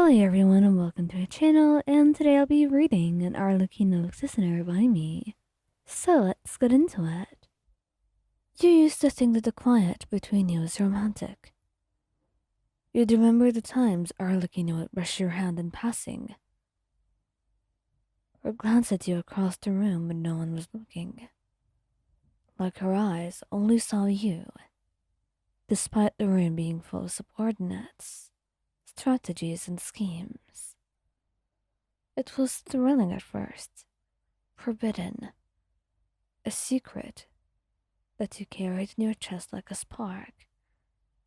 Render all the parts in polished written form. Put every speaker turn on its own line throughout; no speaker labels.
Hi everyone and welcome to my channel, and today I'll be reading an Arlecchino Listener by me. So let's get into it. You used to think that the quiet between you was romantic. You'd remember the times Arlecchino would brush your hand in passing, or glance at you across the room when no one was looking. Like her eyes only saw you, despite the room being full of subordinates, strategies, and schemes. It was thrilling at first, forbidden, a secret that you carried in your chest like a spark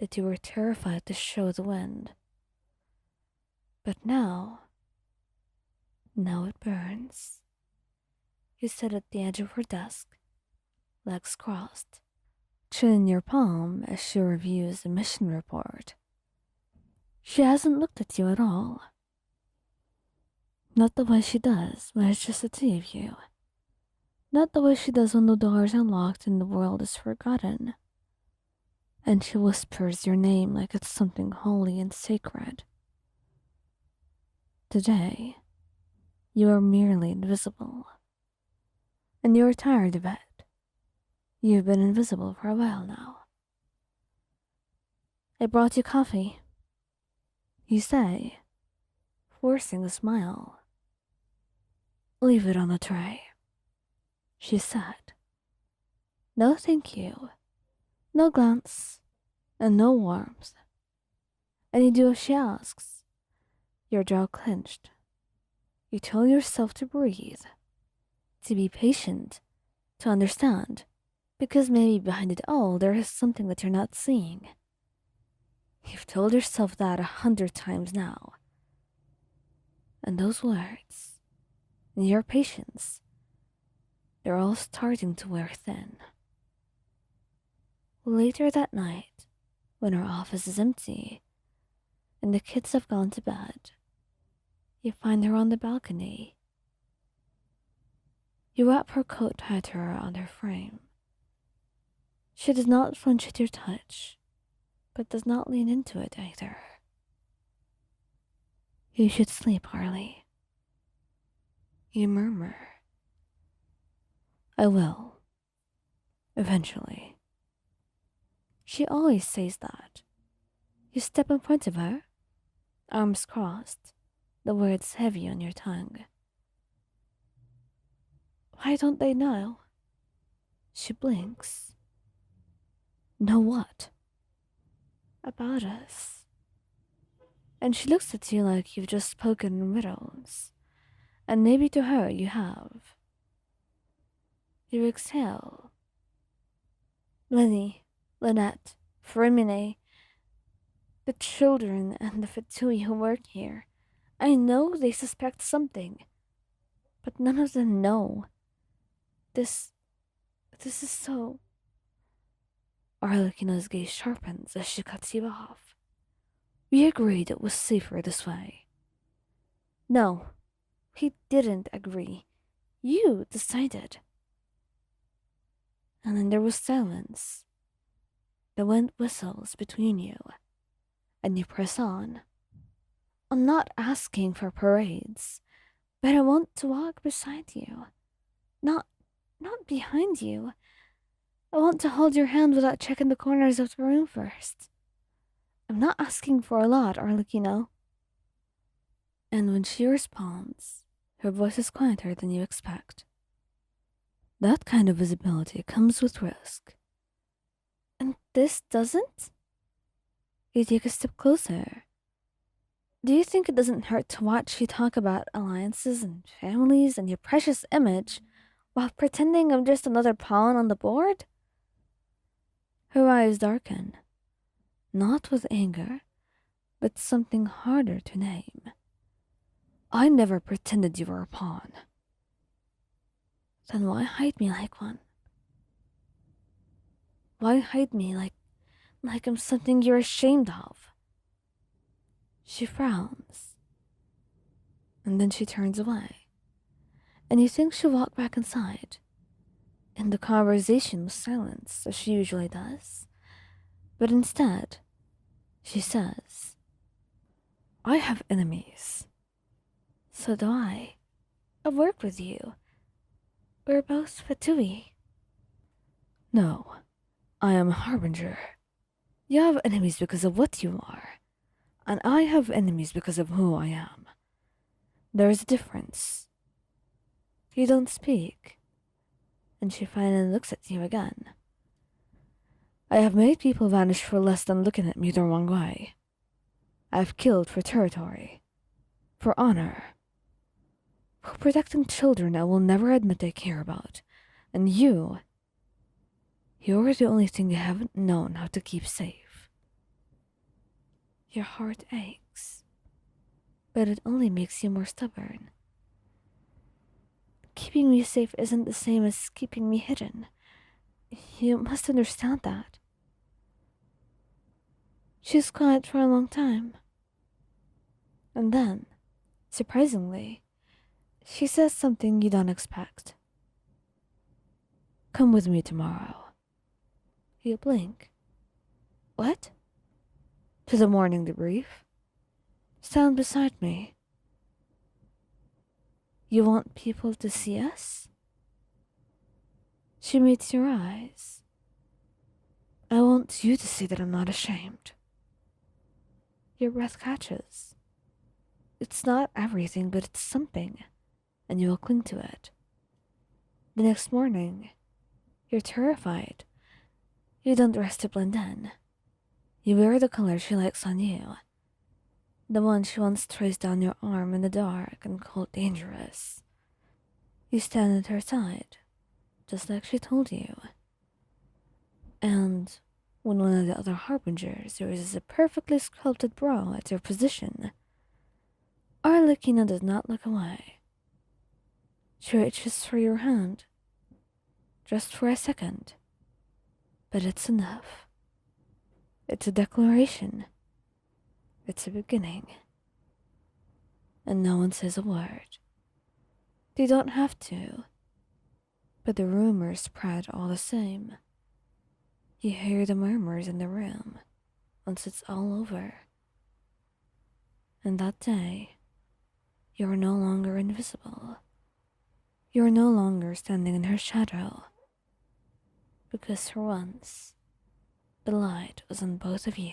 that you were terrified to show the wind. But now it burns. You sit at the edge of her desk, legs crossed, chin in your palm as she reviews a mission report. She hasn't looked at you at all. Not the way she does when it's just the two of you. Not the way she does when the doors are locked and the world is forgotten. And she whispers your name like it's something holy and sacred. Today, you are merely invisible. And you're tired of it. You've been invisible for a while now. I brought you coffee, you say, forcing a smile. Leave it on the tray, she said. No thank you, no glance, and no warmth. And you do as she asks, your jaw clenched. You tell yourself to breathe, to be patient, to understand, because maybe behind it all there is something that you're not seeing. You've told yourself that 100 times now. And those words, and your patience, they're all starting to wear thin. Later that night, when our office is empty and the kids have gone to bed, you find her on the balcony. You wrap her coat tighter around her frame. She does not flinch at your touch, but does not lean into it either. You should sleep, Harley. You murmur. I will. Eventually. She always says that. You step in front of her, arms crossed, the words heavy on your tongue. Why don't they know? She blinks. Know what? About us. And she looks at you like you've just spoken in riddles. And maybe to her you have. You exhale. Lenny, Lynette, Frimine, the children and the Fatui who work here. I know they suspect something, but none of them know. This is so... Arlecchino's gaze sharpens as she cuts you off. We agreed it was safer this way. No, we didn't agree. You decided. And then there was silence. The wind whistles between you, and you press on. I'm not asking for parades, but I want to walk beside you. Not behind you. I want to hold your hand without checking the corners of the room first. I'm not asking for a lot, Arlecchino. And when she responds, her voice is quieter than you expect. That kind of visibility comes with risk. And this doesn't? You take a step closer. Do you think it doesn't hurt to watch you talk about alliances and families and your precious image while pretending I'm just another pawn on the board? Her eyes darken, not with anger, but something harder to name. I never pretended you were a pawn. Then why hide me like one? Why hide me like I'm something you're ashamed of? She frowns, and then she turns away, and you think she'll walk back inside. And the conversation was silence, as she usually does. But instead, she says, I have enemies. So do I. I've worked with you. We're both Fatui. No, I am a harbinger. You have enemies because of what you are, and I have enemies because of who I am. There is a difference. You don't speak, and she finally looks at you again. I have made people vanish for less than looking at me the wrong way. I have killed for territory, for honor, for protecting children I will never admit I care about, and you're the only thing you haven't known how to keep safe. Your heart aches, but it only makes you more stubborn. Keeping me safe isn't the same as keeping me hidden. You must understand that. She's quiet for a long time. And then, surprisingly, she says something you don't expect. Come with me tomorrow. You blink. What? To the morning debrief? Stand beside me. You want people to see us? She meets your eyes. I want you to see that I'm not ashamed. Your breath catches. It's not everything, but it's something, and you will cling to it. The next morning, you're terrified. You don't dress to blend in. You wear the color she likes on you. The one she once traced down your arm in the dark and called dangerous. You stand at her side, just like she told you. And when one of the other harbingers raises a perfectly sculpted brow at your position, Arlecchino does not look away. She reaches for your hand, just for a second. But it's enough. It's a declaration. It's a beginning. And no one says a word. They don't have to. But the rumors spread all the same. You hear the murmurs in the room once it's all over. And that day, you're no longer invisible. You're no longer standing in her shadow. Because for once, the light was on both of you.